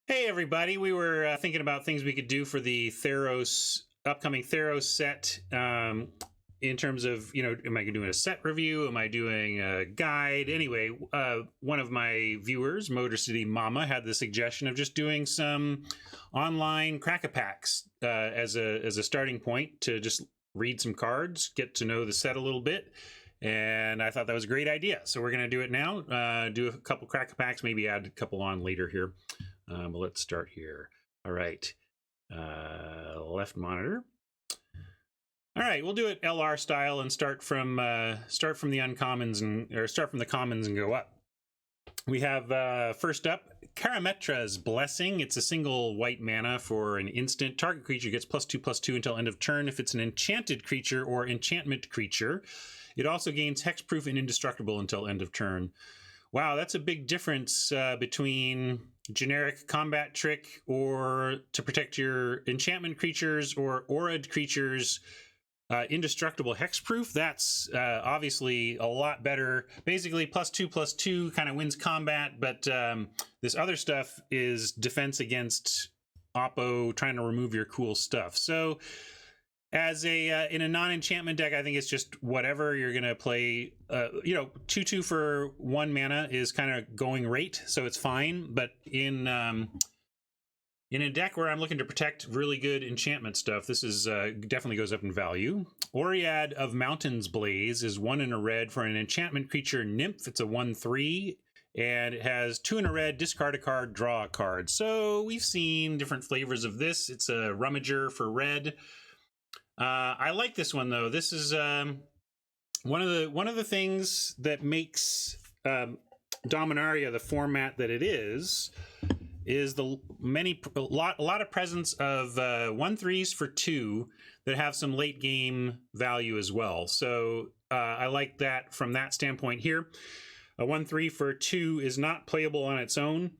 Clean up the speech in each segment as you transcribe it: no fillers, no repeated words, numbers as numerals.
Hey everybody, we were thinking about things we could do for the upcoming Theros set in terms of, am I doing a set review? Am I doing a guide? Anyway, one of my viewers, MotorCityMama, had the suggestion of just doing some online crack-a-packs as a starting point to just read some cards, get to know the set a little bit. And I thought that was a great idea. So we're going to do it now, do a couple crack-a-packs, maybe add a couple on later here. But let's start here. All right, left monitor. All right, we'll do it LR style and start from the uncommons or start from the commons and go up. We have first up Karametra's Blessing. It's a single white mana for an instant. Target creature gets +2/+2 until end of turn if it's an enchanted creature or enchantment creature. It also gains hexproof and indestructible until end of turn. Wow, that's a big difference between generic combat trick or to protect your enchantment creatures or aura'd creatures, indestructible hexproof. That's obviously a lot better. Basically, +2/+2 kind of wins combat, but this other stuff is defense against oppo trying to remove your cool stuff. So as in a non-enchantment deck, I think it's just whatever you're gonna play. 2/2 for 1 mana is kind of going rate, so it's fine. But in a deck where I'm looking to protect really good enchantment stuff, this is definitely goes up in value. Oread of Mountain's Blaze is 1 in a red for an enchantment creature nymph. It's a 1/3. And it has 2 in a red, discard a card, draw a card. So we've seen different flavors of this. It's a rummager for red. I like this one though. This is one of the things that makes Dominaria the format that it is the a lot of presence of 1/3s for 2 that have some late game value as well. So I like that from that standpoint here. A 1/3 for 2 is not playable on its own,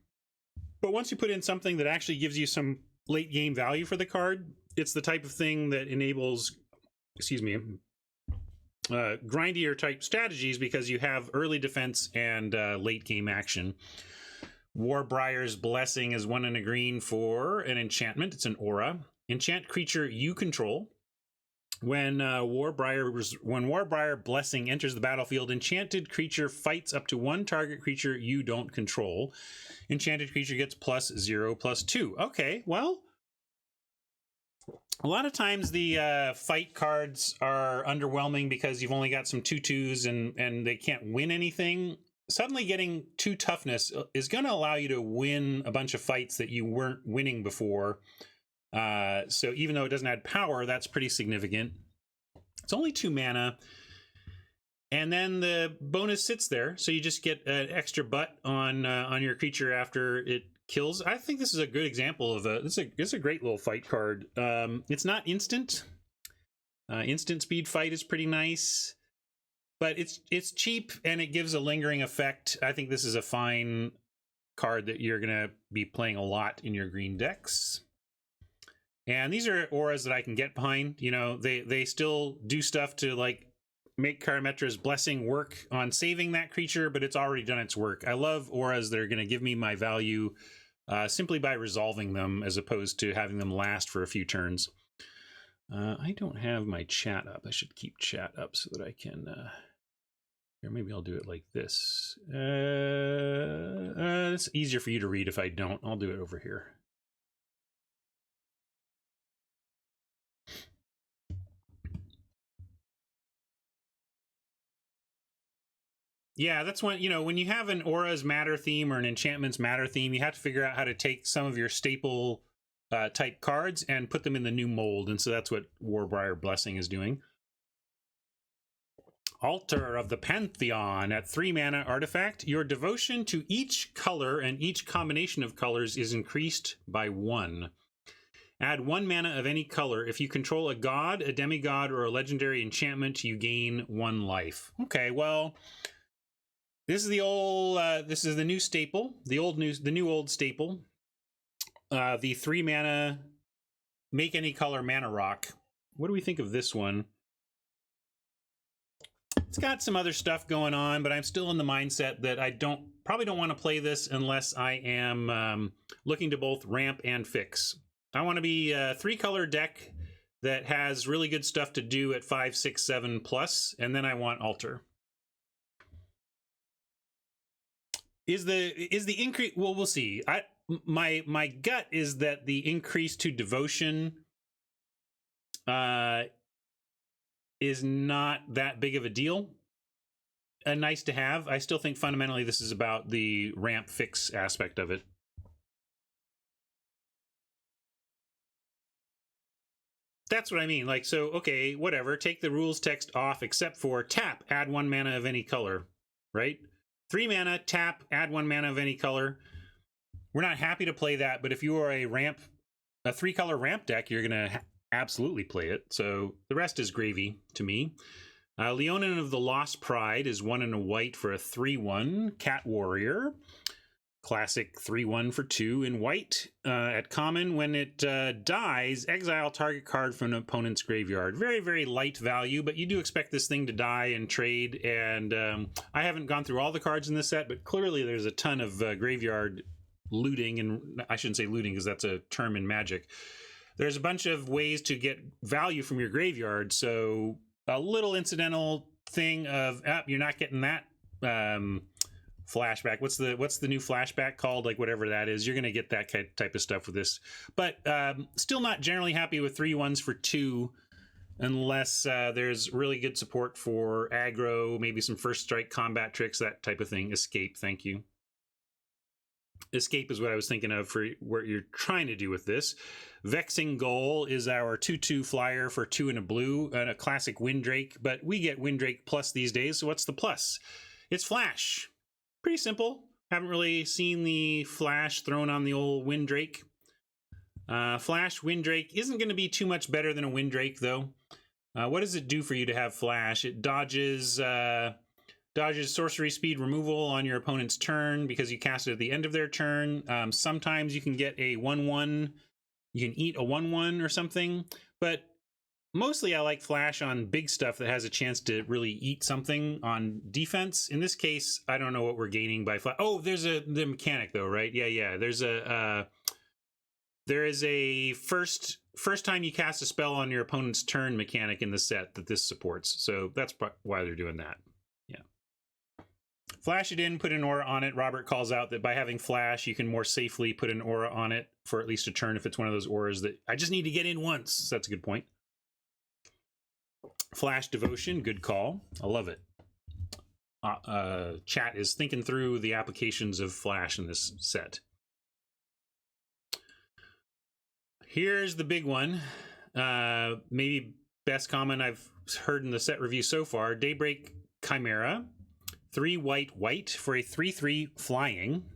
but once you put in something that actually gives you some late game value for the card, it's the type of thing that enables, grindier type strategies because you have early defense and late game action. Warbriar's Blessing is 1 in a green for an enchantment. It's an aura. Enchant creature you control. When Warbriar Blessing enters the battlefield, enchanted creature fights up to 1 target creature you don't control. Enchanted creature gets +0/+2. Okay, well, a lot of times the fight cards are underwhelming because you've only got some 2/2s and they can't win anything. Suddenly getting 2 toughness is going to allow you to win a bunch of fights that you weren't winning before. So even though it doesn't add power, that's pretty significant. It's only 2 mana. And then the bonus sits there, so you just get an extra butt on your creature after it kills. I think this is a good example of this is a great little fight card. It's not instant. Instant speed fight is pretty nice, but it's cheap and it gives a lingering effect. I think this is a fine card that you're gonna be playing a lot in your green decks. And these are auras that I can get behind. They still do stuff to like make Karametra's Blessing work on saving that creature, but it's already done its work. I love auras that are going to give me my value simply by resolving them as opposed to having them last for a few turns. I don't have my chat up. I should keep chat up so that I can... Here, maybe I'll do it like this. It's easier for you to read if I don't. I'll do it over here. Yeah, that's when you have an aura's matter theme or an enchantment's matter theme, you have to figure out how to take some of your staple type cards and put them in the new mold. And so that's what Warbriar Blessing is doing. Altar of the Pantheon at 3 mana artifact. Your devotion to each color and each combination of colors is increased by 1. Add 1 mana of any color. If you control a god, a demigod, or a legendary enchantment, you gain 1 life. Okay, well, this is the new staple, the new old staple. The 3 mana make any color mana rock. What do we think of this one? It's got some other stuff going on, but I'm still in the mindset that I don't probably don't want to play this unless I am looking to both ramp and fix. I want to be a 3-color deck that has really good stuff to do at 5, 6, 7 plus, and then I want alter. Is the increase? Well, we'll see. My gut is that the increase to devotion is not that big of a deal. Nice to have. I still think fundamentally this is about the ramp fix aspect of it. That's what I mean. Like, so, okay, whatever. Take the rules text off except for tap, add 1 mana of any color, right? 3 mana, tap, add 1 mana of any color. We're not happy to play that, but if you are a 3-color ramp deck, you're going to absolutely play it. So the rest is gravy to me. Leonin of the Lost Pride is 1 and a white for a 3/1. Cat Warrior. Classic 3/1 for 2 in white. At common, when it dies, exile target card from an opponent's graveyard. Very, very light value, but you do expect this thing to die and trade. And I haven't gone through all the cards in this set, but clearly there's a ton of graveyard looting. And I shouldn't say looting because that's a term in Magic. There's a bunch of ways to get value from your graveyard. So a little incidental thing of, you're not getting that flashback. What's the new flashback called? Like whatever that is, you're going to get that type of stuff with this. But still not generally happy with 3/1s for 2 unless there's really good support for aggro, maybe some first strike combat tricks, that type of thing. Escape, thank you. Escape is what I was thinking of for what you're trying to do with this. Vexing Goal is our 2/2 flyer for 2 and a blue, and a classic Windrake, but we get Windrake plus these days, so what's the plus? It's flash. Pretty simple. Haven't really seen the flash thrown on the old Windrake. Flash Windrake isn't going to be too much better than a Windrake, though. What does it do for you to have flash? It dodges sorcery speed removal on your opponent's turn because you cast it at the end of their turn. Sometimes you can get a 1/1. You can eat a 1/1 or something, but mostly I like flash on big stuff that has a chance to really eat something on defense. In this case, I don't know what we're gaining by flash. Oh, there's the mechanic though, right? Yeah. There is a first time you cast a spell on your opponent's turn mechanic in the set that this supports. So that's why they're doing that. Yeah. Flash it in, put an aura on it. Robert calls out that by having flash, you can more safely put an aura on it for at least a turn if it's one of those auras that I just need to get in once. So that's a good point. Flash Devotion, good call. I love it. Chat is thinking through the applications of flash in this set. Here's the big one. Maybe best comment I've heard in the set review so far. Daybreak Chimera. 3 white for a 3/3 flying.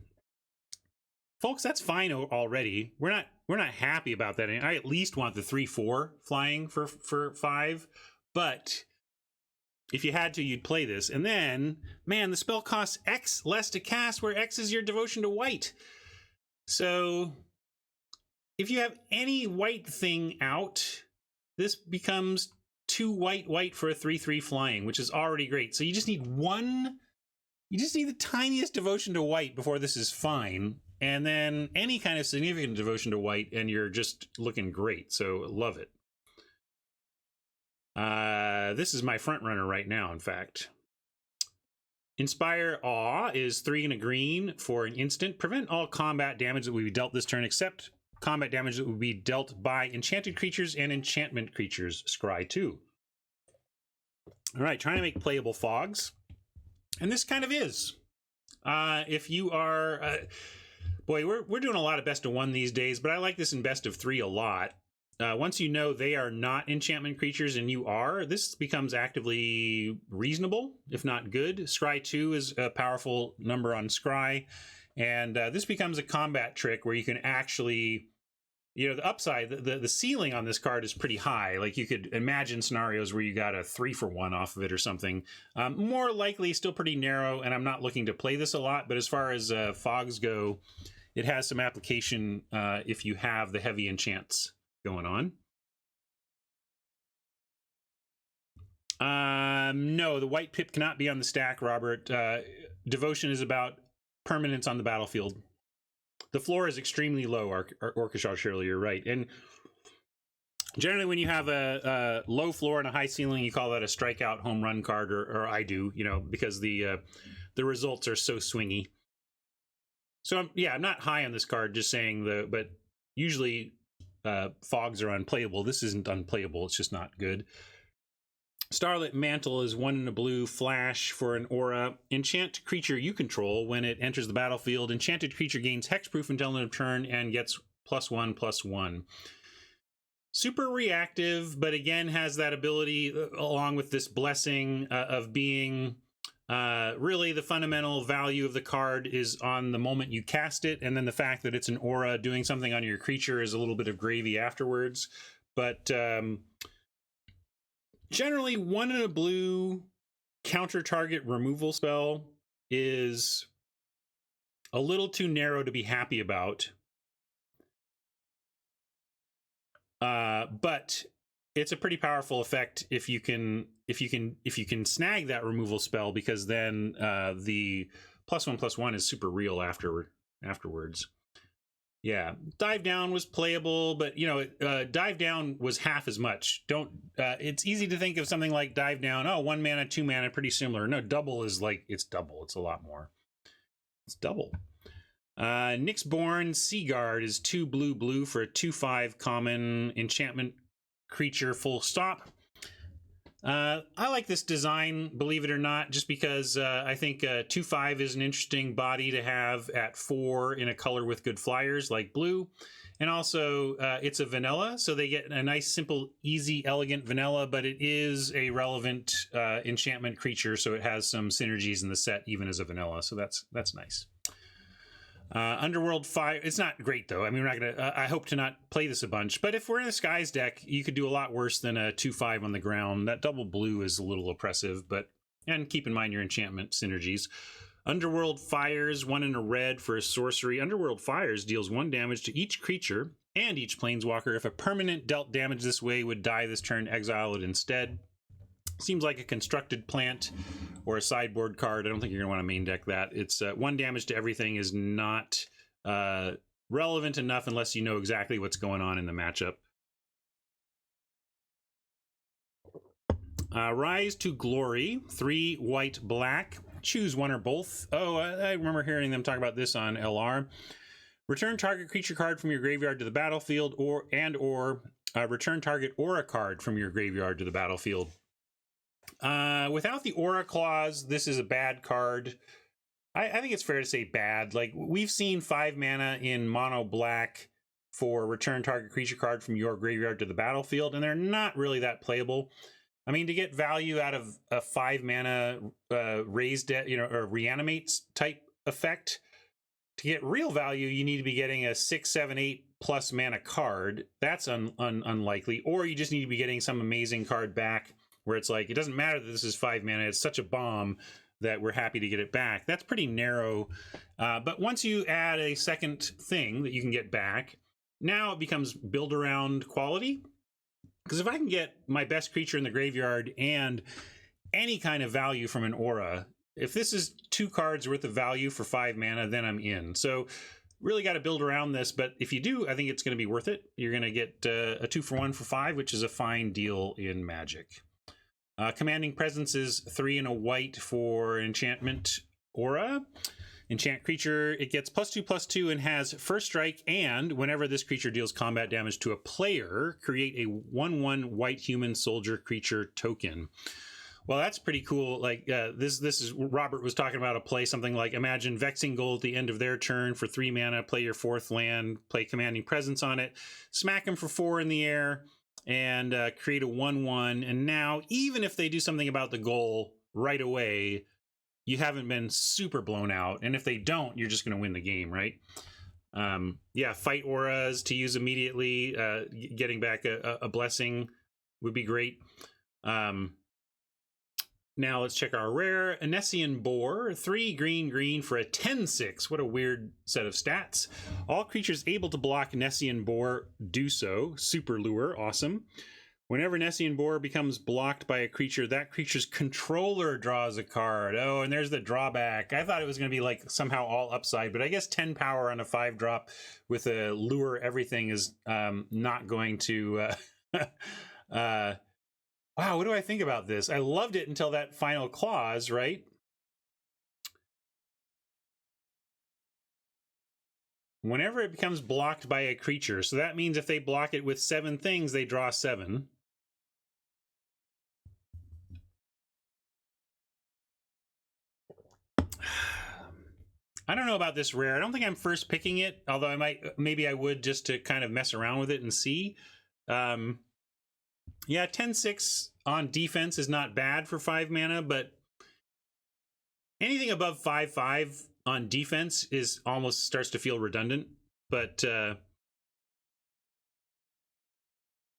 Folks, that's fine already. We're not happy about that. I at least want the 3/4 flying for 5. But if you had to, you'd play this. And then, man, the spell costs X less to cast, where X is your devotion to white. So if you have any white thing out, this becomes 2 white for a 3/3 flying, which is already great. So you just need the tiniest devotion to white before this is fine. And then any kind of significant devotion to white, and you're just looking great. So love it. This is my front runner right now, in fact. Inspire Awe is 3 and a green for an instant. Prevent all combat damage that will be dealt this turn, except combat damage that will be dealt by enchanted creatures and enchantment creatures. Scry 2. All right, trying to make playable fogs. And this kind of is. If you are... boy, we're doing a lot of best of 1 these days, but I like this in best of 3 a lot. Once you know they are not enchantment creatures and you are, this becomes actively reasonable, if not good. Scry 2 is a powerful number on Scry, and this becomes a combat trick where you can actually, the upside, the ceiling on this card is pretty high. Like you could imagine scenarios where you got a 3-for-1 off of it or something. More likely still pretty narrow, and I'm not looking to play this a lot, but as far as fogs go, it has some application if you have the heavy enchants going on. No, the white pip cannot be on the stack, Robert. Devotion is about permanents on the battlefield. The floor is extremely low, Orchestra Shirley, you're right. And generally when you have a low floor and a high ceiling, you call that a strikeout home run card, or I do, you know, because the results are so swingy. So I'm not high on this card, just saying but usually fogs are unplayable. This isn't unplayable, it's just not good. Starlit Mantle is 1 in a blue flash for an aura. Enchant creature you control. When it enters the battlefield, enchanted creature gains hexproof until end of turn and gets +1/+1. Super reactive, but again has that ability, along with this blessing, of being really the fundamental value of the card is on the moment you cast it, and then the fact that it's an aura doing something on your creature is a little bit of gravy afterwards. But generally, 1 in a blue counter target removal spell is a little too narrow to be happy about. But it's a pretty powerful effect if you can snag that removal spell, because then the +1/+1 is super real afterwards. Yeah, Dive Down was playable, but you know, Dive Down was half as much. It's easy to think of something like Dive Down, 1 mana, 2 mana, pretty similar. No, double is like, it's double. It's a lot more. It's double. Nyxborn Seaguard is 2 blue for a 2/5 common enchantment creature, full stop. I like this design, believe it or not, just because I think 2/5 is an interesting body to have at 4 in a color with good flyers like blue. And also it's a vanilla, so they get a nice, simple, easy, elegant vanilla, but it is a relevant enchantment creature, so it has some synergies in the set even as a vanilla, so that's nice. Underworld Fire, it's not great though. I mean, we're not gonna, I hope to not play this a bunch, but if we're in a Skies deck, you could do a lot worse than a 2/5 on the ground. That double blue is a little oppressive, and keep in mind your enchantment synergies. Underworld Fires, 1 in a red for a sorcery. Underworld Fires deals 1 damage to each creature and each planeswalker. If a permanent dealt damage this way would die this turn, exile it instead. Seems like a constructed plant or a sideboard card. I don't think you're going to want to main deck that. It's 1 damage to everything is not relevant enough unless you know exactly what's going on in the matchup. Rise to Glory, 3 white black. Choose one or both. Oh, I remember hearing them talk about this on LR. Return target creature card from your graveyard to the battlefield, or return target aura card from your graveyard to the battlefield. Without the aura clause, this is a bad card. I think it's fair to say bad. Like, we've seen 5 mana in mono black for return target creature card from your graveyard to the battlefield, and they're not really that playable. I mean, to get value out of a 5 mana raised, or reanimates type effect, to get real value, you need to be getting a 6, 7, 8 plus mana card. That's unlikely. Or you just need to be getting some amazing card back where it's like, it doesn't matter that this is 5 mana, it's such a bomb that we're happy to get it back. That's pretty narrow. But once you add a second thing that you can get back, now it becomes build around quality. Because if I can get my best creature in the graveyard and any kind of value from an aura, if this is 2 cards worth of value for 5 mana, then I'm in. So really got to build around this, but if you do, I think it's going to be worth it. You're going to get a 2-for-1 for 5, which is a fine deal in Magic. Commanding Presence is 3 and a white for enchantment aura. Enchant creature, it gets +2/+2 and has first strike, and whenever this creature deals combat damage to a player, create a 1/1 white human soldier creature token. Well, that's pretty cool. Like this is Robert was talking about a play, something like, imagine Vexing Goal at the end of their turn for 3 mana, play your 4th land, play Commanding Presence on it, smack them for 4 in the air, and create a 1/1. And now, even if they do something about the goal right away, you haven't been super blown out. And if they don't, you're just going to win the game, right? Yeah, fight auras to use immediately. Getting back a blessing would be great. Now let's check our rare. Anessian Boar, 3 green for a 10/6. What a weird set of stats. All creatures able to block Anessian Boar do so. Super lure, awesome. Whenever Nessian Boar becomes blocked by a creature, that creature's controller draws a card. Oh, and there's the drawback. I thought it was going to be like somehow all upside, but I guess 10 power on a 5-drop with a lure everything is not going to... wow, what do I think about this? I loved it until that final clause, right? Whenever it becomes blocked by a creature, so that means if they block it with 7 things, they draw 7. I don't know about this rare. I don't think I'm first picking it, although maybe I would just to kind of mess around with it and see. Yeah, 10-6 on defense is not bad for 5 mana, but anything above 5-5 on defense is almost starts to feel redundant. But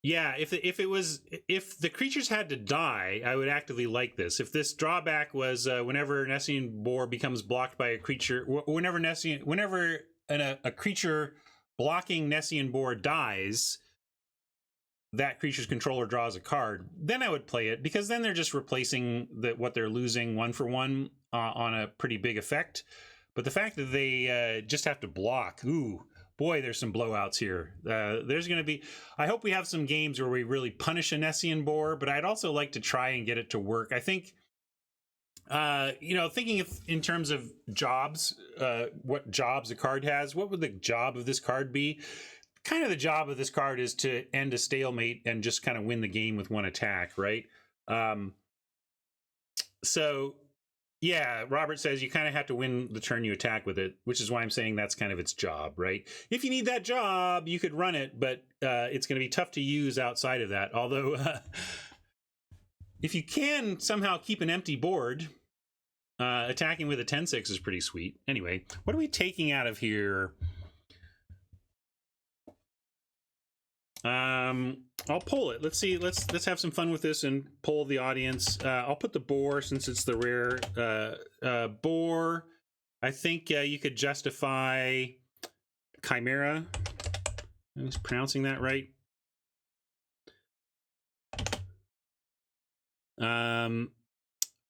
yeah, if the creatures had to die, I would actively like this. If this drawback was whenever Nessian Boar becomes blocked by a creature, whenever a creature blocking Nessian Boar dies, that creature's controller draws a card, then I would play it, because then they're just replacing what they're losing 1-for-1 on a pretty big effect. But the fact that they just have to block, ooh, boy, there's some blowouts here. There's going to be... I hope we have some games where we really punish a Nessian Boar, but I'd also like to try and get it to work. I think, thinking in terms of jobs, what jobs a card has, what would the job of this card be? Kind of the job of this card is to end a stalemate and just kind of win the game with 1 attack, right? So... yeah, Robert says you kind of have to win the turn you attack with it, which is why I'm saying that's kind of its job, right? If you need that job, you could run it, but it's going to be tough to use outside of that. Although, if you can somehow keep an empty board, attacking with a 10-6 is pretty sweet. Anyway, what are we taking out of here? I'll pull it. Let's see. Let's have some fun with this and poll the audience. I'll put the boar since it's the rare boar. I think you could justify Chimera. I'm just pronouncing that right.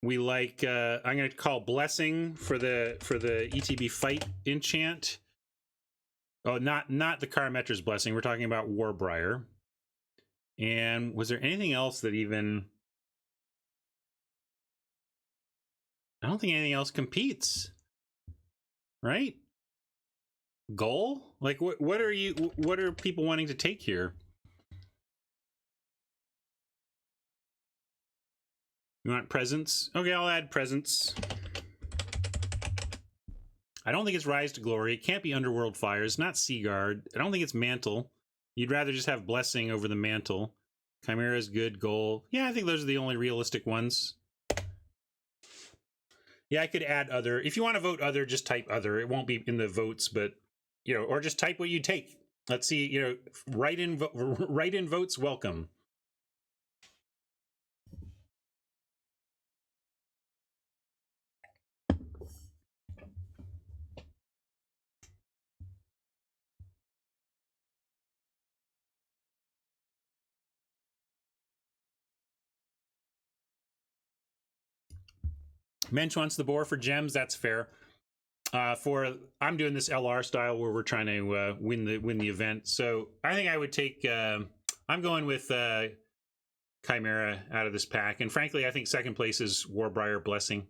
We like. I'm going to call Blessing for the ETB fight enchant. Oh, not the Karametra's Blessing. We're talking about Warbriar. And was there anything else that even... I don't think anything else competes. Right? Goal? Like, what are people wanting to take here? You want presence? Okay, I'll add presence. I don't think it's Rise to Glory. It can't be Underworld Fires. Not Seaguard. I don't think it's Mantle. You'd rather just have Blessing over the Mantle. Chimera is good. Goal. Yeah, I think those are the only realistic ones. Yeah, I could add other. If you want to vote other, just type other. It won't be in the votes, but, or just type what you take. Let's see, write in votes welcome. Mensch wants the boar for gems. That's fair. I'm doing this LR style where we're trying to win the event. So I think I would take. I'm going with Chimera out of this pack, and frankly, I think second place is Warbriar Blessing.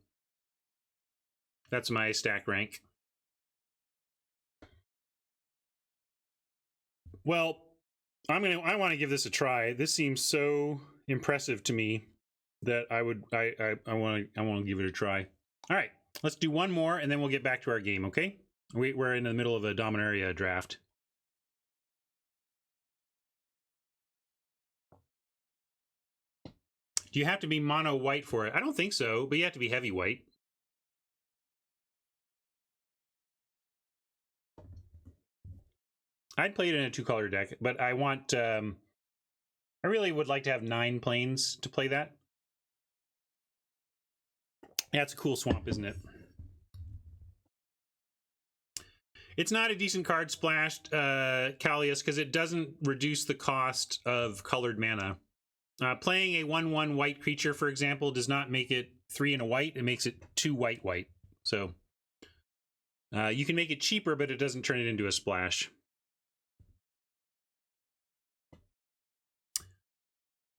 That's my stack rank. Well, I want to give this a try. This seems so impressive to me that I want to give it a try. All right, let's do one more, and then we'll get back to our game. Okay, we're in the middle of a Dominaria draft. Do you have to be mono white for it? I don't think so, but you have to be heavy white. I'd play it in a 2-color deck, but I want. I really would like to have 9 planes to play that. Yeah, it's a cool swamp, isn't it? It's not a decent card splashed, Callius, because it doesn't reduce the cost of colored mana. Playing a 1/1 white creature, for example, does not make it 3 and a white. It makes it 2 white. So you can make it cheaper, but it doesn't turn it into a splash.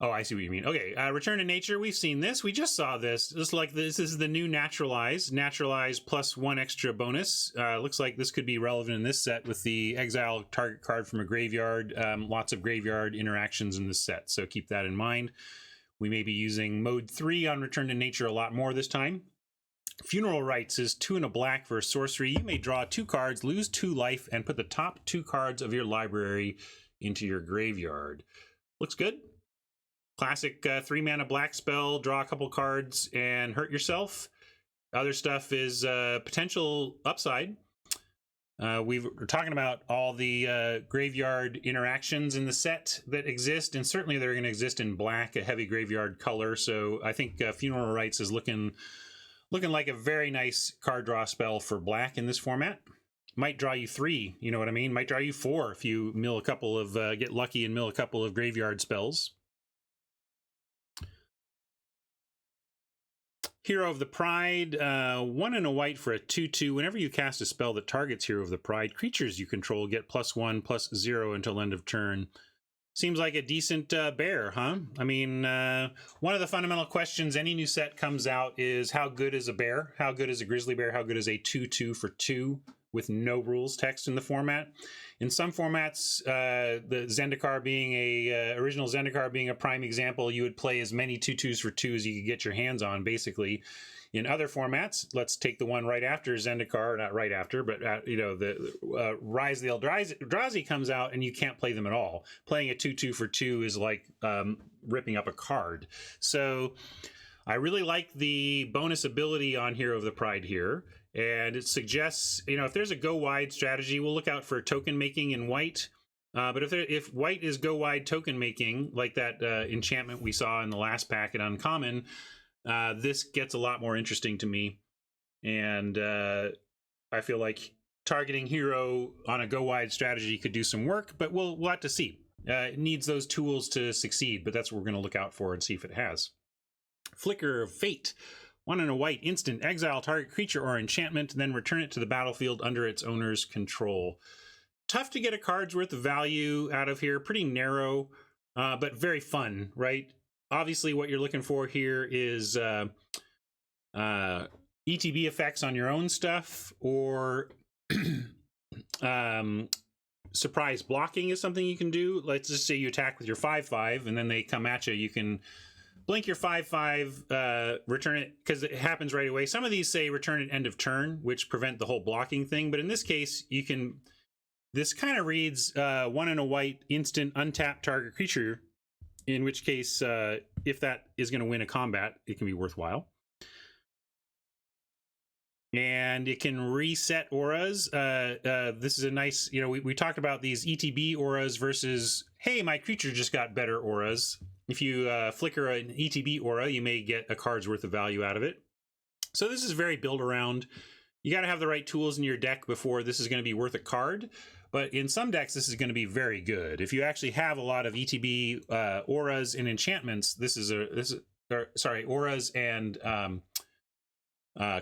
Oh, I see what you mean. Okay, Return to Nature. We've seen this. We just saw this. This is the new Naturalize. Naturalize plus 1 extra bonus. Looks like this could be relevant in this set with the exile target card from a graveyard. Lots of graveyard interactions in this set, so keep that in mind. We may be using mode 3 on Return to Nature a lot more this time. Funeral Rites is 2 and a black for a sorcery. You may draw 2 cards, lose 2 life, and put the top 2 cards of your library into your graveyard. Looks good. Classic 3 mana black spell, draw a couple cards and hurt yourself. Other stuff is potential upside. We're talking about all the graveyard interactions in the set that exist, and certainly they're going to exist in black, a heavy graveyard color. So I think Funeral Rites is looking like a very nice card draw spell for black in this format. Might draw you 3, you know what I mean? Might draw you 4 if you mill a couple of get lucky and mill a couple of graveyard spells. Hero of the Pride, 1 and a white for a 2/2. Whenever you cast a spell that targets Hero of the Pride, creatures you control get +1/+0 until end of turn. Seems like a decent bear, huh? I mean, one of the fundamental questions any new set comes out is how good is a bear? How good is a grizzly bear? How good is a 2/2 for 2 with no rules text in the format? In some formats, the Zendikar being original Zendikar being a prime example, you would play as many 2/2s for 2 as you could get your hands on, basically. In other formats, let's take the one right after Zendikar, not right after, but the Rise of the Eldrazi comes out and you can't play them at all. Playing a 2/2 for 2 is like ripping up a card. So I really like the bonus ability on Hero of the Pride here. And it suggests, if there's a go wide strategy, we'll look out for token making in white. But if white is go wide token making, like that enchantment we saw in the last pack at Uncommon, this gets a lot more interesting to me. And I feel like targeting hero on a go wide strategy could do some work, but we'll have to see. It needs those tools to succeed, but that's what we're going to look out for and see if it has. Flicker of Fate. 1 and a white, instant, exile target creature or enchantment, then return it to the battlefield under its owner's control. Tough to get a card's worth of value out of here. Pretty narrow, but very fun, right? Obviously, what you're looking for here is ETB effects on your own stuff, or surprise blocking is something you can do. Let's just say you attack with your 5/5, and then they come at you. You can blink your 5/5, return it, because it happens right away. Some of these say return at end of turn, which prevent the whole blocking thing. But in this case, you can... This kind of reads 1 and a white, instant, untapped target creature, in which case, if that is going to win a combat, it can be worthwhile. And it can reset auras. This is a nice... we talked about these ETB auras versus, hey, my creature just got better auras. If you flicker an ETB aura, you may get a card's worth of value out of it. So this is very build around. You got to have the right tools in your deck before this is going to be worth a card. But in some decks, this is going to be very good. If you actually have a lot of ETB auras and enchantments, auras and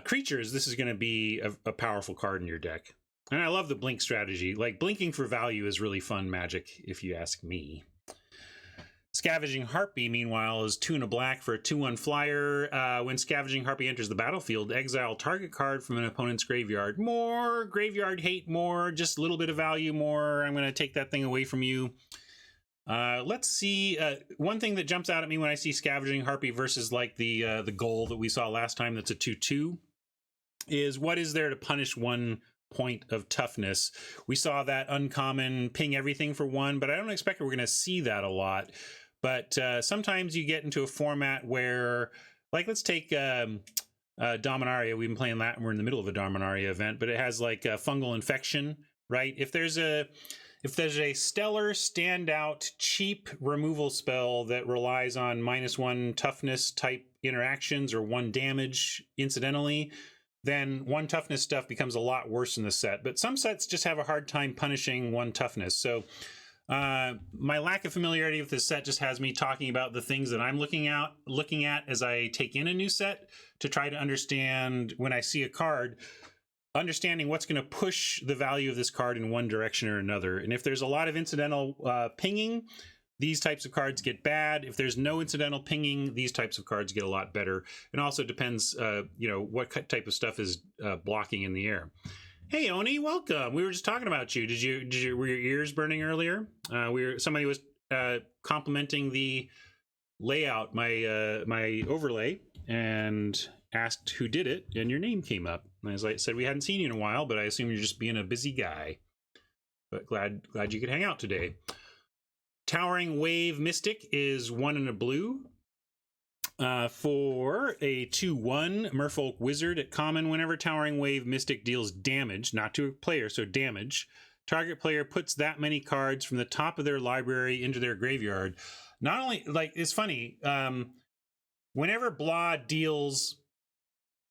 creatures, this is going to be a powerful card in your deck. And I love the blink strategy. Like, blinking for value is really fun magic, if you ask me. Scavenging Harpy, meanwhile, is 2 and a black for a 2/1 flyer. When Scavenging Harpy enters the battlefield, exile target card from an opponent's graveyard. More graveyard hate, more just a little bit of value, more. I'm going to take that thing away from you. Let's see. One thing that jumps out at me when I see Scavenging Harpy versus like the goal that we saw last time that's a 2/2 is what is there to punish 1 point of toughness. We saw that uncommon ping everything for 1, but I don't expect we're going to see that a lot. But sometimes you get into a format where, like, let's take Dominaria. We've been playing that, and we're in the middle of a Dominaria event, but it has like a fungal infection, right? If there's a stellar, standout, cheap removal spell that relies on -1 toughness type interactions or 1 damage incidentally, then 1 toughness stuff becomes a lot worse in the set. But some sets just have a hard time punishing 1 toughness. So My lack of familiarity with this set just has me talking about the things that I'm looking at as I take in a new set to try to understand when I see a card, understanding what's going to push the value of this card in one direction or another. And if there's a lot of incidental pinging, these types of cards get bad. If there's no incidental pinging, these types of cards get a lot better. It also depends, what type of stuff is blocking in the air. Hey, Oni, welcome. We were just talking about you. Were your ears burning earlier? Somebody was complimenting the layout, my overlay, and asked who did it, and your name came up. And I said we hadn't seen you in a while, but I assume you're just being a busy guy. But glad you could hang out today. Towering Wave Mystic is 1 and a blue. For a 2/1 Merfolk Wizard at common, whenever Towering Wave Mystic deals damage, not to a player, so damage, target player puts that many cards from the top of their library into their graveyard. Not only, it's funny, whenever Blah deals,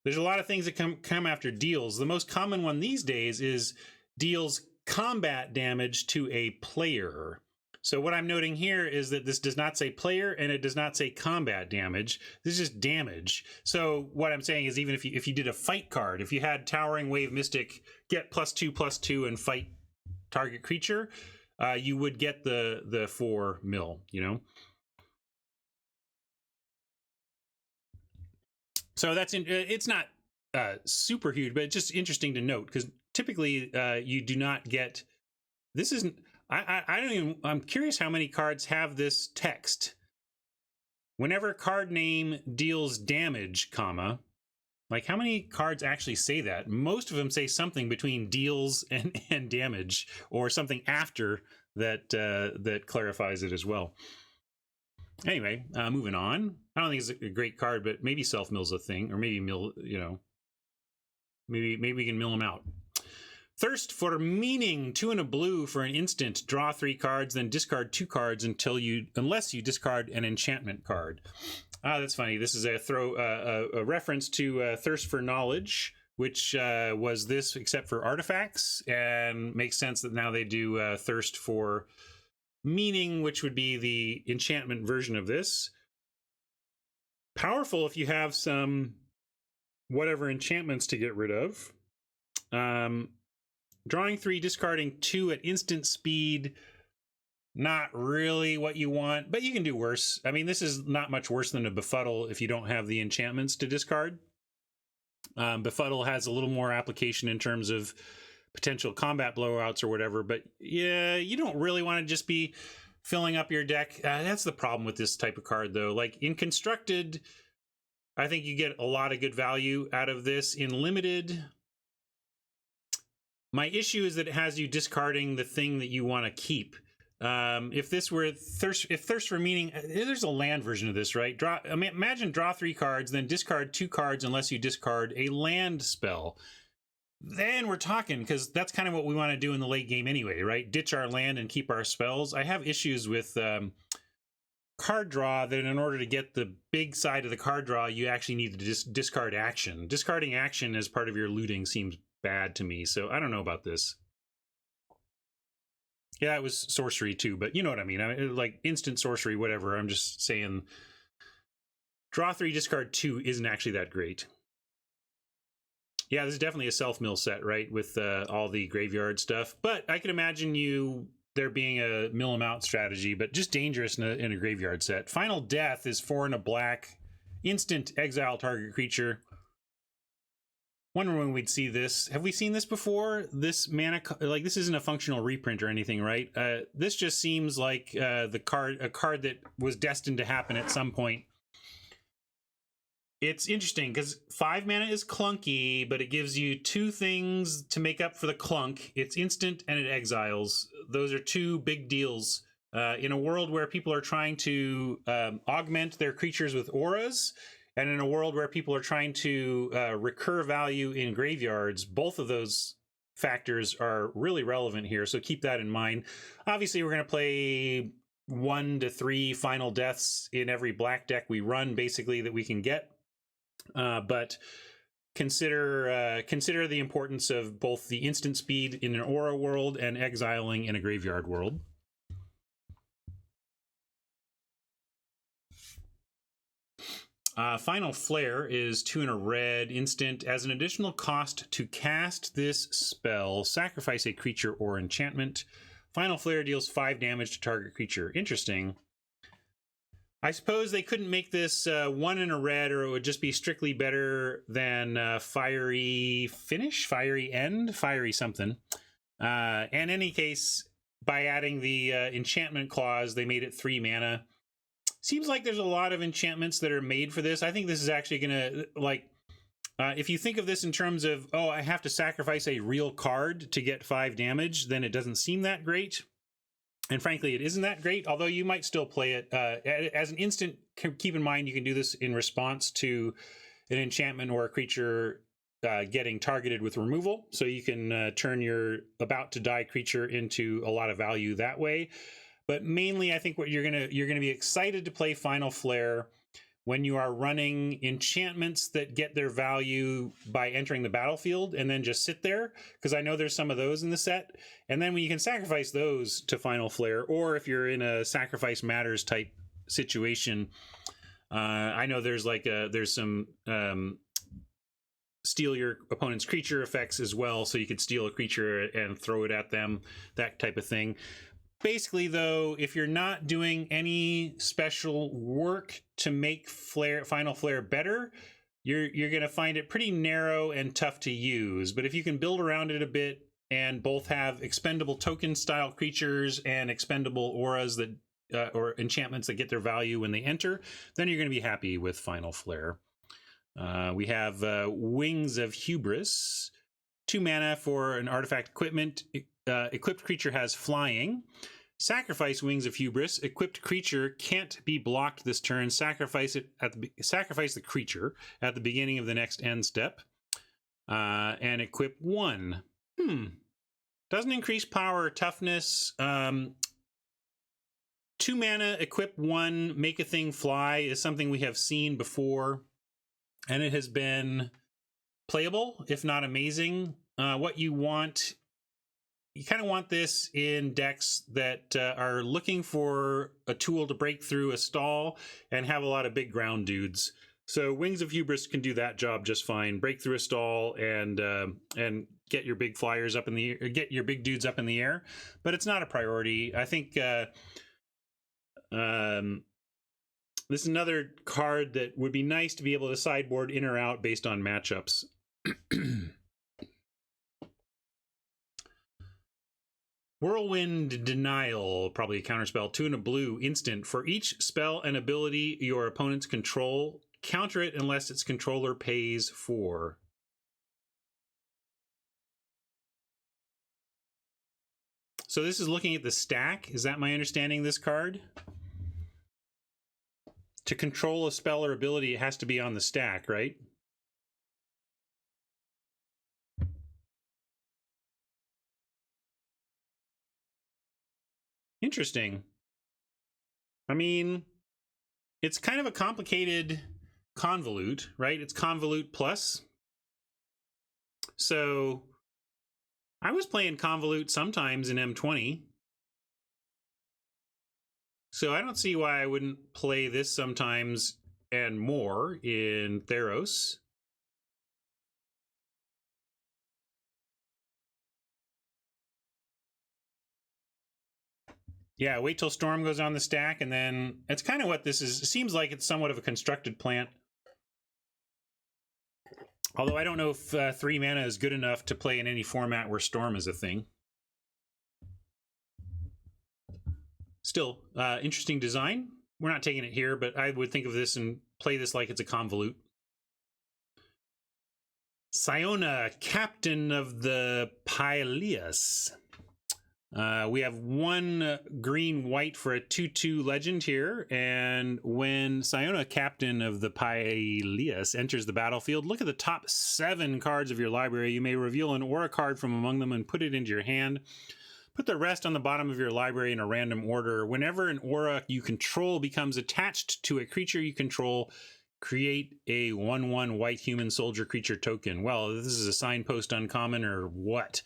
there's a lot of things that come after deals. The most common one these days is deals combat damage to a player. So what I'm noting here is that this does not say player and it does not say combat damage. This is just damage. So what I'm saying is, even if you did a fight card, if you had Towering Wave Mystic get +2/+2 and fight target creature, you would get the 4 mil, So it's not super huge, but it's just interesting to note, because typically you do not get, this isn't, I'm curious how many cards have this text. Whenever card name deals damage, comma, how many cards actually say that? Most of them say something between deals and damage, or something after that clarifies it as well. Anyway, moving on. I don't think it's a great card, but maybe self-mill's a thing, or maybe mill, maybe we can mill them out. Thirst for Meaning, 2 and a blue for an instant. Draw 3 cards, then discard 2 cards unless you discard an enchantment card. That's funny. This is a reference to Thirst for Knowledge, which was this except for artifacts, and makes sense that now they do Thirst for Meaning, which would be the enchantment version of this. Powerful if you have some whatever enchantments to get rid of. Drawing 3, discarding 2 at instant speed. Not really what you want, but you can do worse. I mean, this is not much worse than a Befuddle if you don't have the enchantments to discard. Befuddle has a little more application in terms of potential combat blowouts or whatever, but yeah, you don't really want to just be filling up your deck. That's the problem with this type of card, though. In Constructed, I think you get a lot of good value out of this. In Limited, my issue is that it has you discarding the thing that you want to keep. If this were Thirst for Meaning, there's a land version of this, right? Imagine draw 3 cards, then discard 2 cards unless you discard a land spell. Then we're talking, because that's kind of what we want to do in the late game anyway, right? Ditch our land and keep our spells. I have issues with card draw that in order to get the big side of the card draw, you actually need to discard action. Discarding action as part of your looting seems bad to me, so I don't know about this. Yeah, it was sorcery too, but you know what I mean. Like instant sorcery, whatever. I'm just saying draw 3, discard 2 isn't actually that great. Yeah, this is definitely a self-mill set, right? With all the graveyard stuff. But I can imagine there being a mill them out strategy, but just dangerous in a graveyard set. Final Death is 4 and a black. Instant exile target creature. Wonder when we'd see this. Have we seen this before? This mana, this isn't a functional reprint or anything, right? This just seems like a card that was destined to happen at some point. It's interesting because 5 mana is clunky, but it gives you 2 things to make up for the clunk. It's instant and it exiles. Those are 2 big deals in a world where people are trying to augment their creatures with auras. And in a world where people are trying to recur value in graveyards, both of those factors are really relevant here. So keep that in mind. Obviously, we're going to play 1 to 3 final deaths in every black deck we run, basically, that we can get. But consider the importance of both the instant speed in an aura world and exiling in a graveyard world. Final Flare is 2 and a red instant. As an additional cost to cast this spell, sacrifice a creature or enchantment. Final Flare deals 5 damage to target creature. Interesting. I suppose they couldn't make this 1 and a red, or it would just be strictly better than Fiery Finish, Fiery End, Fiery something. In any case, by adding the enchantment clause, they made it 3 mana. Seems like there's a lot of enchantments that are made for this. I think this is actually going to, like, if you think of this in terms of, oh, I have to sacrifice a real card to get 5 damage, then it doesn't seem that great. And frankly, it isn't that great, although you might still play it. As an instant, keep in mind you can do this in response to an enchantment or a creature getting targeted with removal. So you can turn your about-to-die creature into a lot of value that way. But mainly, I think what you're gonna be excited to play Final Flare when you are running enchantments that get their value by entering the battlefield and then just sit there, because I know there's some of those in the set. And then when you can sacrifice those to Final Flare, or if you're in a sacrifice matters type situation, I know there's some steal your opponent's creature effects as well, so you could steal a creature and throw it at them, that type of thing. Basically, though, if you're not doing any special work to make Final Flare better, you're going to find it pretty narrow and tough to use. But if you can build around it a bit and both have expendable token style creatures and expendable auras that or enchantments that get their value when they enter, then you're going to be happy with Final Flare. We have Wings of Hubris, 2 mana for an artifact equipment. Equipped creature has flying. Sacrifice Wings of Hubris. Equipped creature can't be blocked this turn. Sacrifice the creature at the beginning of the next end step. And equip 1. Doesn't increase power or toughness. 2 mana, equip 1, make a thing fly is something we have seen before, and it has been playable, if not amazing. What you want, you kind of want this in decks that are looking for a tool to break through a stall and have a lot of big ground dudes. So Wings of Hubris can do that job just fine. Break through a stall and get your big flyers up in the air, get your big dudes up in the air. But it's not a priority. I think this is another card that would be nice to be able to sideboard in or out based on matchups. Whirlwind Denial, probably a counterspell, 2 and a blue, instant. For each spell and ability your opponents control, counter it unless its controller pays 4. So this is looking at the stack. Is that my understanding of this card? To control a spell or ability, it has to be on the stack, right? Interesting. I mean, it's kind of a complicated convolute, right? It's convolute plus. So I was playing convolute sometimes in M20. So I don't see why I wouldn't play this sometimes and more in Theros. Yeah, wait till Storm goes on the stack, and then it's kind of what this is. It seems like it's somewhat of a constructed plant. Although I don't know if 3 mana is good enough to play in any format where Storm is a thing. Still, interesting design. We're not taking it here, but I would think of this and play this like it's a convolute. Siona, Captain of the Pyleas. We have 1 green-white for a 2/2 legend here, and when Siona, Captain of the Pyleas, enters the battlefield, look at the top 7 cards of your library. You may reveal an aura card from among them and put it into your hand. Put the rest on the bottom of your library in a random order. Whenever an aura you control becomes attached to a creature you control, create a 1/1 white human soldier creature token. Well, this is a Signpost uncommon or what?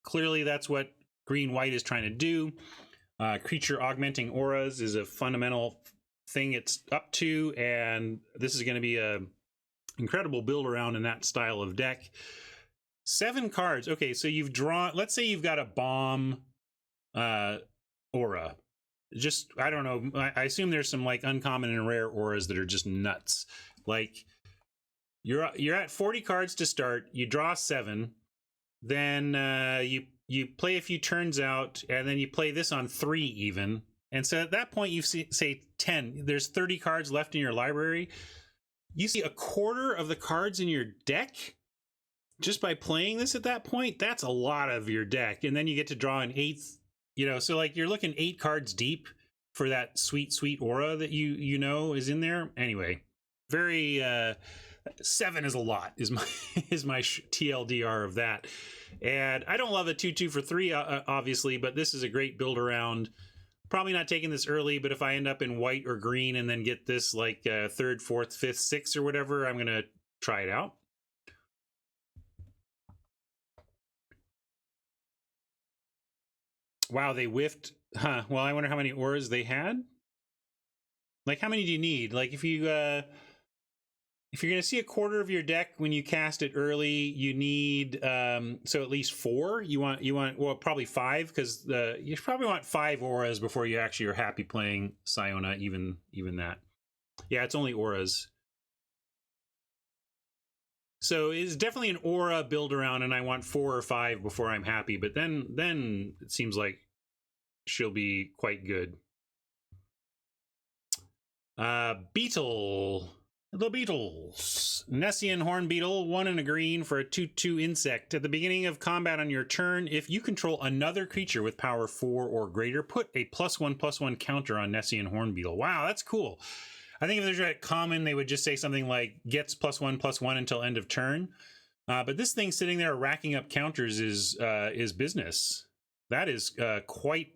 Clearly, that's what green-white is trying to do. Creature augmenting auras is a fundamental thing it's up to, and this is going to be a incredible build around in that style of deck. 7 cards. Okay, so you've drawn, let's say you've got a bomb aura. Just, I don't know, I assume there's some like uncommon and rare auras that are just nuts. Like you're at 40 cards to start, you draw 7, then you play a few turns out, and then you play this on 3 even. And so at that point you say 10, there's 30 cards left in your library. You see a quarter of the cards in your deck just by playing this at that point. That's a lot of your deck. And then you get to draw an 8th, you know, so like you're looking 8 cards deep for that sweet aura that you know is in there. Anyway, very 7 is a lot is my TLDR of that. And I don't love a 2/2 for 3 obviously, but this is a great build around. Probably not taking this early, but if I end up in white or green and then get this like 3rd, 4th, 5th, 6th or whatever, I'm gonna try it out. Wow, they whiffed. Huh. Well, I wonder how many auras they had. Like, how many do you need? Like, if you're going to see a quarter of your deck when you cast it early, you need so at least 4. You want well, probably 5, because you probably want 5 auras before you actually are happy playing Siona. Even that. Yeah, it's only auras. So it's definitely an aura build around, and I want 4 or 5 before I'm happy. But then it seems like she'll be quite good. Beetle. The Beetles. Nessian Horn Beetle, 1 and a green for a 2/2 insect. At the beginning of combat on your turn, if you control another creature with power 4 or greater, put a +1/+1 counter on Nessian Horn Beetle. Wow, that's cool. I think if there's a common, they would just say something like gets +1/+1 until end of turn. But this thing sitting there racking up counters is business. That is quite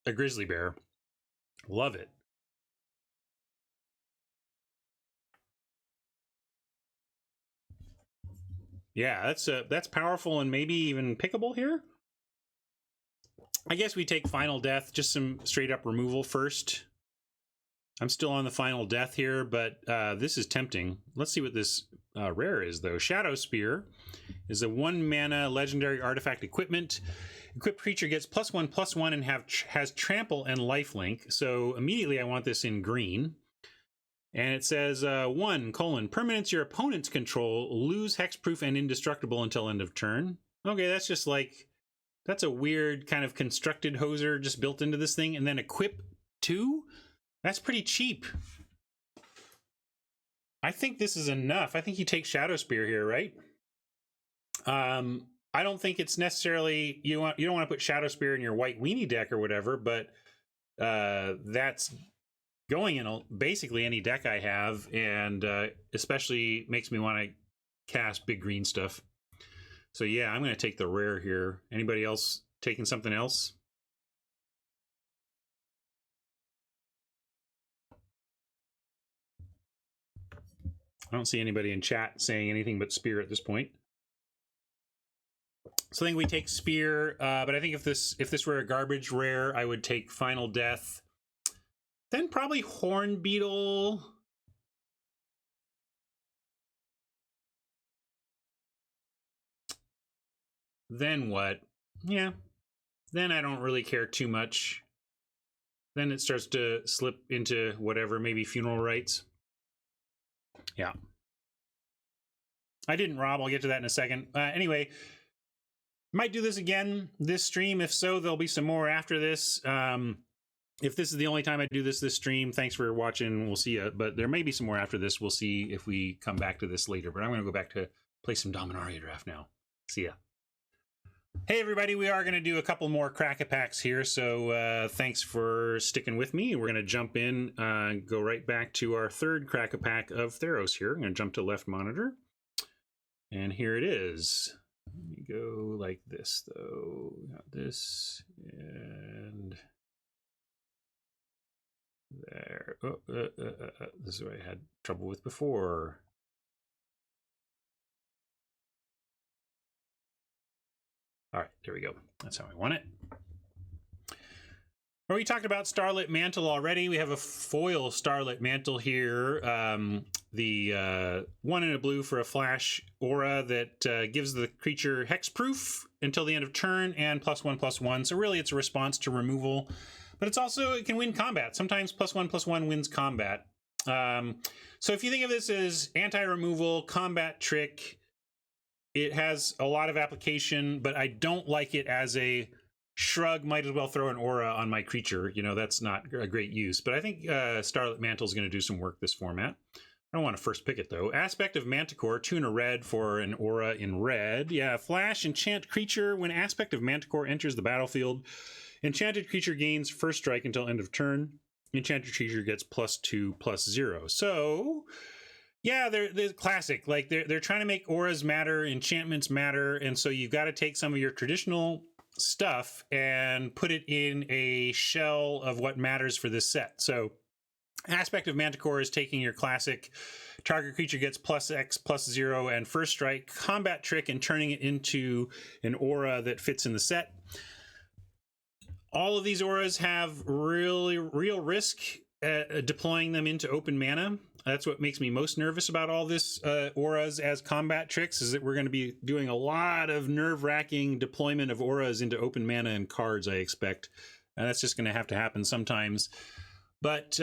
a grizzly bear. Love it. Yeah, that's powerful and maybe even pickable here. I guess we take Final Death, just some straight up removal first. I'm still on the Final Death here, but this is tempting. Let's see what this rare is, though. Shadow Spear is a 1 mana legendary artifact equipment. Equipped creature gets +1/+1 and has trample and lifelink. So immediately I want this in green. And it says 1: permanents your opponent's control lose hexproof and indestructible until end of turn. Okay, that's just like, that's a weird kind of constructed hoser just built into this thing. And then equip 2? That's pretty cheap. I think this is enough. I think you take Shadow Spear here, right? I don't think it's necessarily, you don't want to put Shadow Spear in your white weenie deck or whatever, but that's going in basically any deck I have, and especially makes me want to cast big green stuff. So yeah, I'm going to take the rare here. Anybody else taking something else? I don't see anybody in chat saying anything but Spear at this point. So I think we take Spear, but I think if this were a garbage rare, I would take Final Death. Then probably Horn Beetle. Then what? Yeah. Then I don't really care too much. Then it starts to slip into whatever, maybe Funeral Rites. Yeah. I didn't, Rob. I'll get to that in a second. Anyway, might do this again this stream. If so, there'll be some more after this. If this is the only time I do this stream, thanks for watching. We'll see you. But there may be some more after this. We'll see if we come back to this later. But I'm going to go back to play some Dominaria Draft now. See ya. Hey, everybody. We are going to do a couple more Crack-a-Packs here. So thanks for sticking with me. We're going to jump in and go right back to our third Crack-a-Pack of Theros here. I'm going to jump to left monitor. And here it is. Let me go like this, though. Got this. And there. Oh, this is what I had trouble with before. All right, there we go. That's how I want it. Well, we talked about Starlit Mantle already. We have a foil Starlit Mantle here. The 1 in a blue for a flash aura that gives the creature hexproof until the end of turn and +1/+1. So really it's a response to removal. But it's also, it can win combat. Sometimes +1/+1 wins combat. So if you think of this as anti-removal, combat trick, it has a lot of application, but I don't like it as a shrug, might as well throw an aura on my creature. You know, that's not a great use. But I think Starlit Mantle is going to do some work this format. I don't want to first pick it, though. Aspect of Manticore, 2 and a red for an aura in red. Yeah, flash, enchant creature. When Aspect of Manticore enters the battlefield, enchanted creature gains first strike until end of turn. Enchanted creature gets +2/+0. So, yeah, they're classic. Like, they're trying to make auras matter, enchantments matter, and so you've got to take some of your traditional stuff and put it in a shell of what matters for this set. So Aspect of Manticore is taking your classic target creature gets +X/+0 and first strike combat trick and turning it into an aura that fits in the set. All of these auras have real risk deploying them into open mana. That's what makes me most nervous about all this auras as combat tricks, is that we're going to be doing a lot of nerve-wracking deployment of auras into open mana and cards, I expect. And that's just going to happen sometimes. But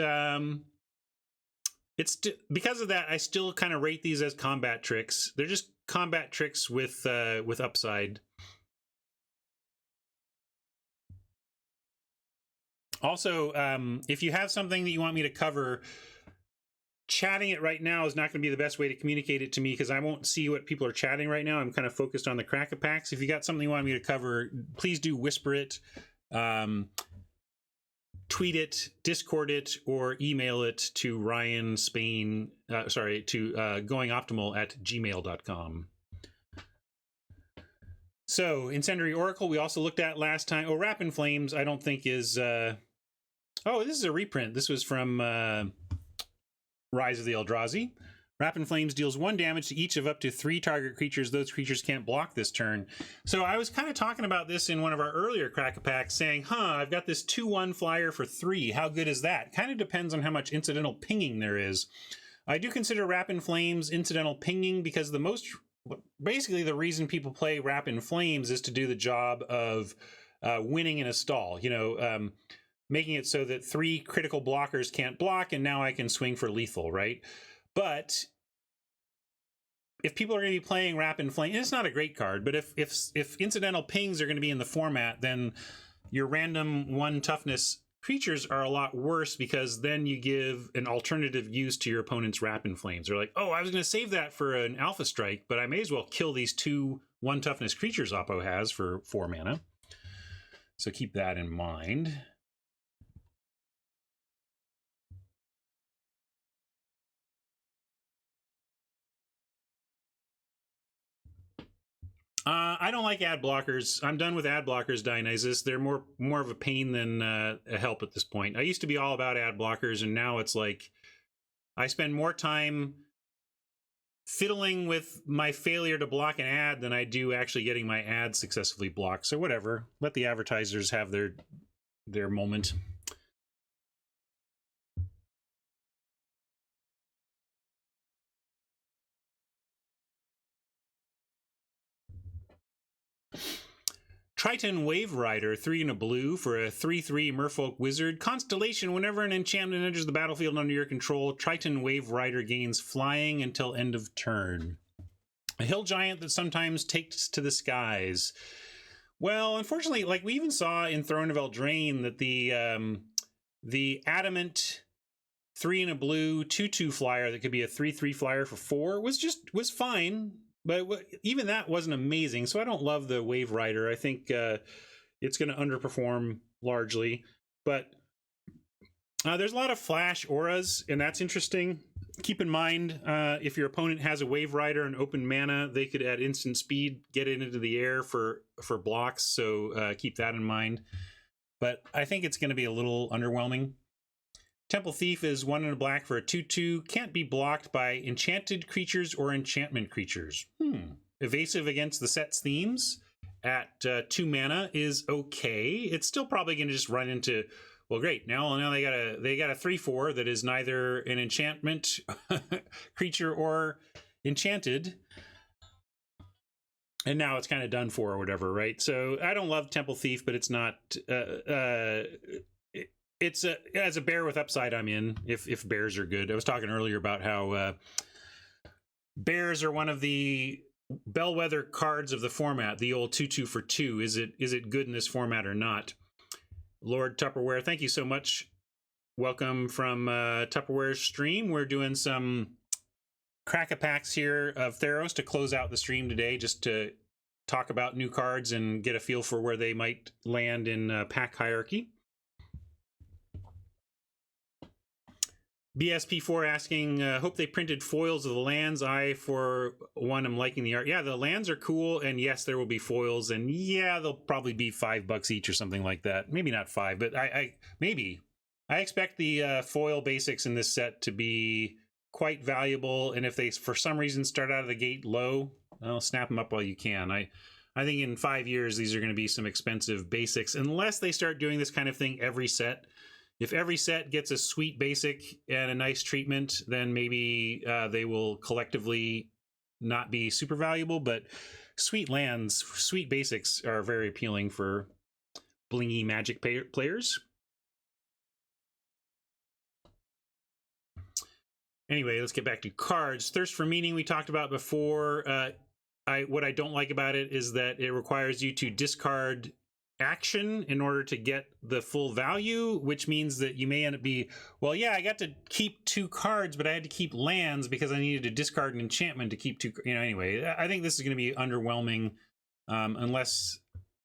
it's because of that, I still kind of rate these as combat tricks. They're just combat tricks with upside. Also, if you have something that you want me to cover, chatting it right now is not going to be the best way to communicate it to me because I won't see what people are chatting right now. I'm kind of focused on the Crack-a-Packs. If you got something you want me to cover, please do whisper it, tweet it, Discord it, or email it to goingoptimal@gmail.com. So, Incendiary Oracle, we also looked at last time. Oh, Wrap in Flames, I don't think is... Oh, this is a reprint. This was from Rise of the Eldrazi. Wrap in Flames deals 1 damage to each of up to 3 target creatures. Those creatures can't block this turn. So I was kind of talking about this in one of our earlier Crack-a-Packs, saying, I've got this 2/1 flyer for 3. How good is that? Kind of depends on how much incidental pinging there is. I do consider Wrap in Flames incidental pinging because basically the reason people play Wrap in Flames is to do the job of winning in a stall. You know, making it so that 3 critical blockers can't block, and now I can swing for lethal, right? But if people are going to be playing Wrap in Flame, it's not a great card, but if incidental pings are going to be in the format, then your random 1 toughness creatures are a lot worse because then you give an alternative use to your opponent's Wrap in Flames. They're like, I was going to save that for an Alpha Strike, but I may as well kill these 2 1 toughness creatures Oppo has for 4 mana. So keep that in mind. I don't like ad blockers. I'm done with ad blockers, Dionysus. They're more of a pain than a help at this point. I used to be all about ad blockers, and now it's like I spend more time fiddling with my failure to block an ad than I do actually getting my ad successfully blocked. So whatever. Let the advertisers have their moment. Triton Wave Rider, 3 and a blue for a 3/3 Merfolk Wizard. Constellation, whenever an enchantment enters the battlefield under your control, Triton Wave Rider gains flying until end of turn. A hill giant that sometimes takes to the skies. Well, unfortunately, like we even saw in Throne of Eldraine that the adamant 3 and a blue 2/2 flyer that could be a 3/3 flyer for 4 was fine. But even that wasn't amazing, so I don't love the Wave Rider. I think it's going to underperform largely. But there's a lot of flash auras, and that's interesting. Keep in mind, if your opponent has a Wave Rider and open mana, they could at instant speed get it into the air for blocks, so keep that in mind. But I think it's going to be a little underwhelming. Temple Thief is 1 and a black for a 2/2. Can't be blocked by enchanted creatures or enchantment creatures. Evasive against the set's themes. at 2 mana is okay. It's still probably going to just run into, well, great. Now they got a 3/4 that is neither an enchantment creature or enchanted, and now it's kind of done for or whatever, right? So I don't love Temple Thief, but it's not. It's as a bear with upside, I'm in. If bears are good, I was talking earlier about how bears are one of the bellwether cards of the format. The old 2/2 for 2. Is it good in this format or not? Lord Tupperware, thank you so much. Welcome from Tupperware's stream. We're doing some crack-a-packs here of Theros to close out the stream today, just to talk about new cards and get a feel for where they might land in pack hierarchy. BSP4 asking, hope they printed foils of the lands. I, for one, am liking the art. Yeah, the lands are cool, and yes, there will be foils, and yeah, they'll probably be $5 each or something like that. Maybe not 5, but maybe. I expect the foil basics in this set to be quite valuable, and if they, for some reason, start out of the gate low, well, snap them up while you can. I think in 5 years, these are going to be some expensive basics, unless they start doing this kind of thing every set. If every set gets a sweet basic and a nice treatment, then maybe they will collectively not be super valuable, but sweet lands, sweet basics are very appealing for blingy Magic players. Anyway, let's get back to cards. Thirst for Meaning we talked about before. What I don't like about it is that it requires you to discard action in order to get the full value, which means that you may end up well, yeah, I got to keep 2 cards, but I had to keep lands because I needed to discard an enchantment to keep 2. Anyway, I think this is going to be underwhelming unless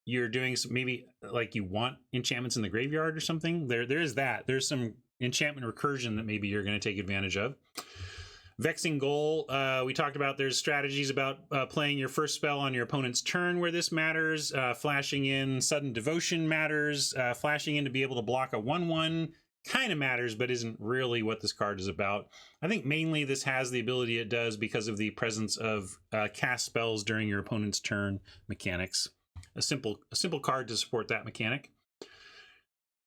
you're doing some, maybe like you want enchantments in the graveyard or something. There is that. There's some enchantment recursion that maybe you're going to take advantage of. Vexing Goal, we talked about there's strategies about playing your first spell on your opponent's turn where this matters. Flashing in Sudden Devotion matters. Flashing in to be able to block a 1/1 kind of matters, but isn't really what this card is about. I think mainly this has the ability it does because of the presence of cast spells during your opponent's turn mechanics. A simple card to support that mechanic.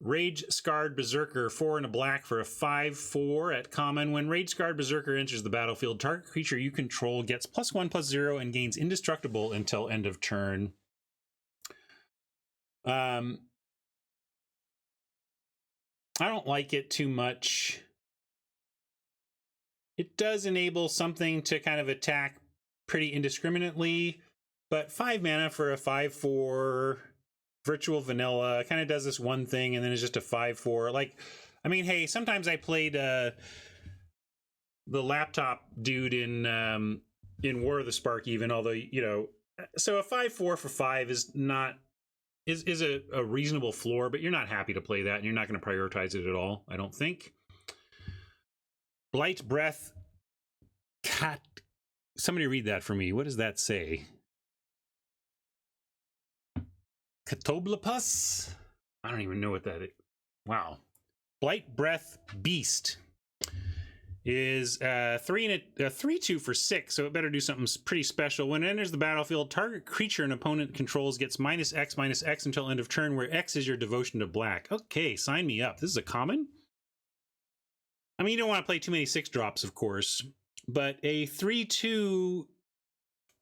Rage Scarred Berserker, 4 and a black for a 5/4 at common. When Rage Scarred Berserker enters the battlefield, target creature you control gets +1/+0 and gains indestructible until end of turn. I don't like it too much. It does enable something to kind of attack pretty indiscriminately, but 5 mana for a 5/4 virtual vanilla kind of does this one thing and then it's just a 5/4. Like, I mean, hey, sometimes I played the laptop dude in War of the Spark, even, although, so a 5/4 for 5 is not is a reasonable floor, but you're not happy to play that and you're not going to prioritize it at all, I don't think. Blight Breath. Cat. Somebody read that for me. What does that say? Catoblopus? I don't even know what that is. Wow. Blight Breath Beast is 3 and a 3/2 for 6, so it better do something pretty special. When it enters the battlefield, target creature an opponent controls gets -X until end of turn, where X is your devotion to black. Okay, sign me up. This is a common? I mean, you don't want to play too many 6-drops, of course, but a 3/2...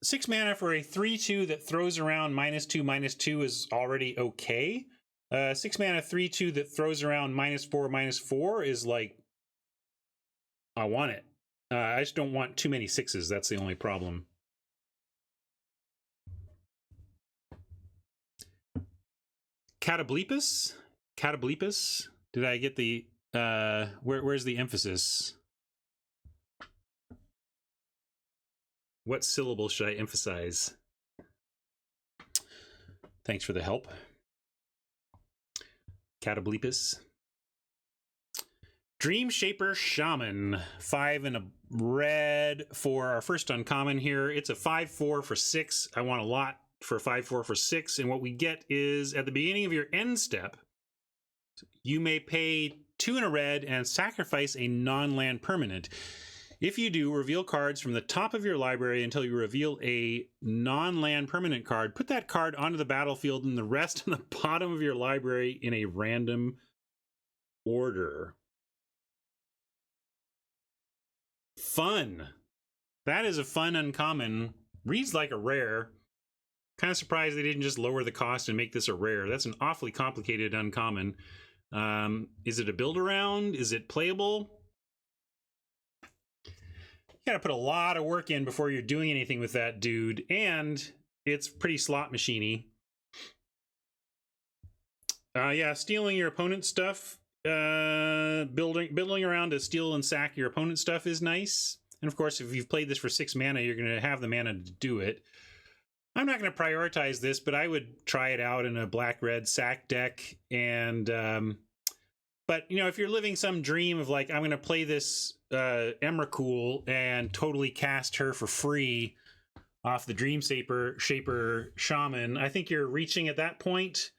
6 mana for a 3/2 that throws around -2/2 is already okay. 6 mana 3/2 that throws around -4/4 is like, I want it. I just don't want too many 6s. That's the only problem. Catablepus? Did I get the where's the emphasis? What syllable should I emphasize? Thanks for the help. Catablepus. Dream Shaper Shaman, 5 and a red for our first uncommon here. It's a 5/4 for 6. I want a lot for a 5/4 for 6. And what we get is, at the beginning of your end step, you may pay 2 and a red and sacrifice a non-land permanent. If you do, reveal cards from the top of your library until you reveal a non-land permanent card. Put that card onto the battlefield and the rest on the bottom of your library in a random order. Fun. That is a fun uncommon. Reads like a rare. Kind of surprised they didn't just lower the cost and make this a rare. That's an awfully complicated uncommon. Is it a build around? Is it playable? You gotta put a lot of work in before you're doing anything with that dude, and it's pretty slot machiney. Yeah, stealing your opponent's stuff, building around to steal and sack your opponent's stuff is nice. And of course, if you've played this for 6 mana, you're gonna have the mana to do it. I'm not gonna prioritize this, but I would try it out in a black-red sack deck. And but you know, if you're living some dream of like, I'm gonna play this Emrakul and totally cast her for free off the Dream Shaper Shaman, I think you're reaching at that point.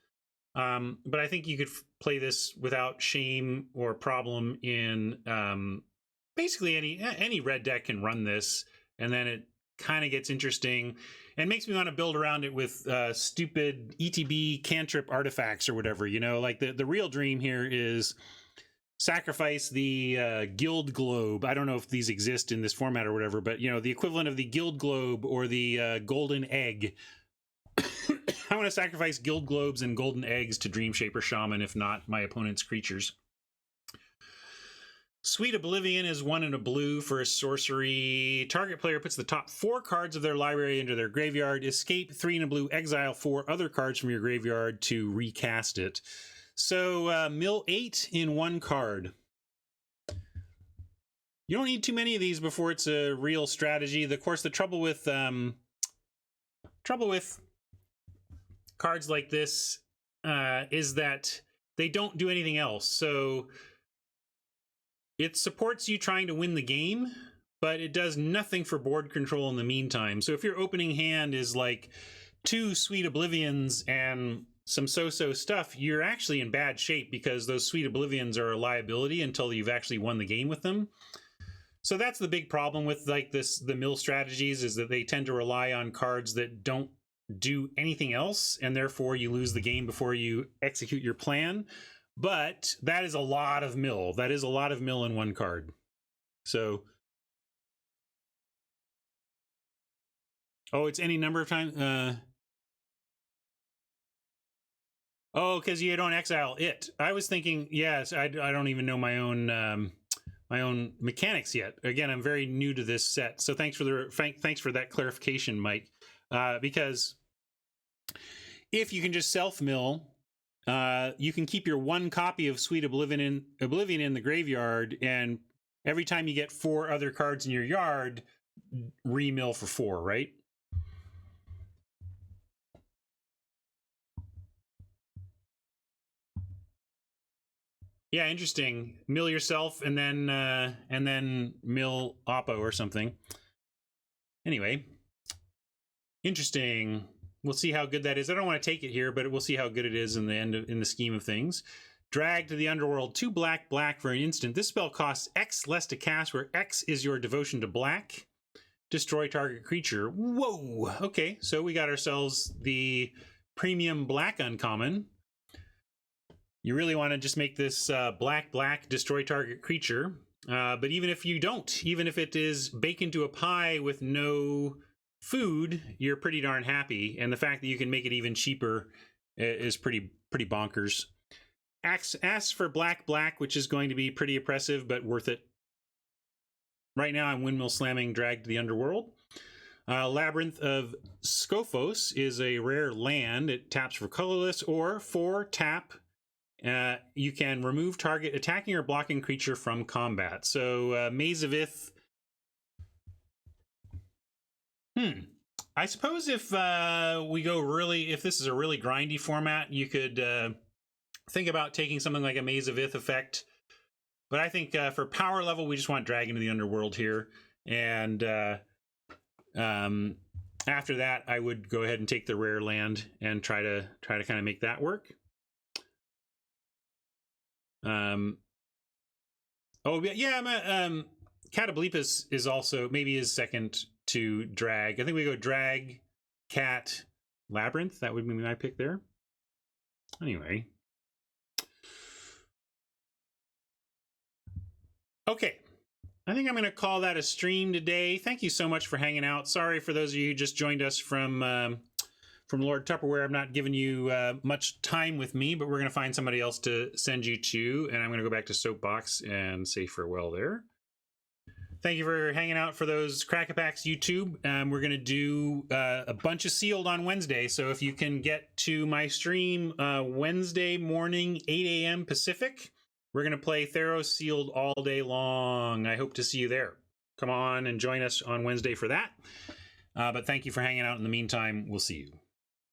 But I think you could play this without shame or problem in basically any red deck can run this, and then it kind of gets interesting and makes me want to build around it with stupid ETB cantrip artifacts or whatever. You know, like the real dream here is sacrifice the Guild Globe. I don't know if these exist in this format or whatever, but you know, the equivalent of the Guild Globe or the Golden Egg. I want to sacrifice Guild Globes and Golden Eggs to Dream Shaper Shaman, if not my opponent's creatures. Sweet Oblivion is 1 and a blue for a sorcery. Target player puts the top 4 cards of their library into their graveyard. Escape 3 and a blue, exile 4 other cards from your graveyard to recast it. So mill 8 in 1 card. You don't need too many of these before it's a real strategy. Of course, the trouble with cards like this is that they don't do anything else. So it supports you trying to win the game, but it does nothing for board control in the meantime. So if your opening hand is like 2 Sweet Oblivions and some so-so stuff, you're actually in bad shape because those Sweet Oblivions are a liability until you've actually won the game with them. So that's the big problem with like the mill strategies, is that they tend to rely on cards that don't do anything else, and therefore you lose the game before you execute your plan. But that is a lot of mill. That is a lot of mill in 1 card. So, oh, it's any number of times. Oh, because you don't exile it. I was thinking, yes, I don't even know my own mechanics yet. Again, I'm very new to this set, so thanks for that clarification, Mike. Because if you can just self mill, you can keep your 1 copy of Sweet Oblivion in the graveyard, and every time you get 4 other cards in your yard, re-mill for 4, right? Yeah, interesting. Mill yourself and then mill Oppo or something. Anyway, interesting. We'll see how good that is. I don't want to take it here, but we'll see how good it is in the scheme of things. Drag to the Underworld, 2 black for an instant. This spell costs X less to cast, where X is your devotion to black. Destroy target creature. Whoa! Okay, so we got ourselves the premium black uncommon. You really want to just make this black, destroy target creature. But even if you don't, even if it is baked into a pie with no food, you're pretty darn happy. And the fact that you can make it even cheaper is pretty bonkers. Asks for black, which is going to be pretty oppressive, but worth it. Right now I'm windmill slamming Drag to the Underworld. Labyrinth of Scophos is a rare land. It taps for colorless, or 4 tap. You can remove target attacking or blocking creature from combat. So Maze of Ith. I suppose if if this is a really grindy format, you could think about taking something like a Maze of Ith effect. But I think for power level, we just want Dragon to the Underworld here. And after that, I would go ahead and take the rare land and try to kind of make that work. Oh yeah, Catoblepus is also maybe is second to Drag. I think we go Drag, Cat, Labyrinth. That would be my pick there. Anyway. Okay. I think I'm going to call that a stream today. Thank you so much for hanging out. Sorry for those of you who just joined us from Lord Tupperware. I'm not giving you much time with me, but we're going to find somebody else to send you to, and I'm going to go back to Soapbox and say farewell there. Thank you for hanging out for those Crack-A-Packs YouTube. We're going to do a bunch of Sealed on Wednesday, so if you can get to my stream Wednesday morning, 8 a.m. Pacific, we're going to play Theros Sealed all day long. I hope to see you there. Come on and join us on Wednesday for that. But thank you for hanging out. In the meantime, we'll see you.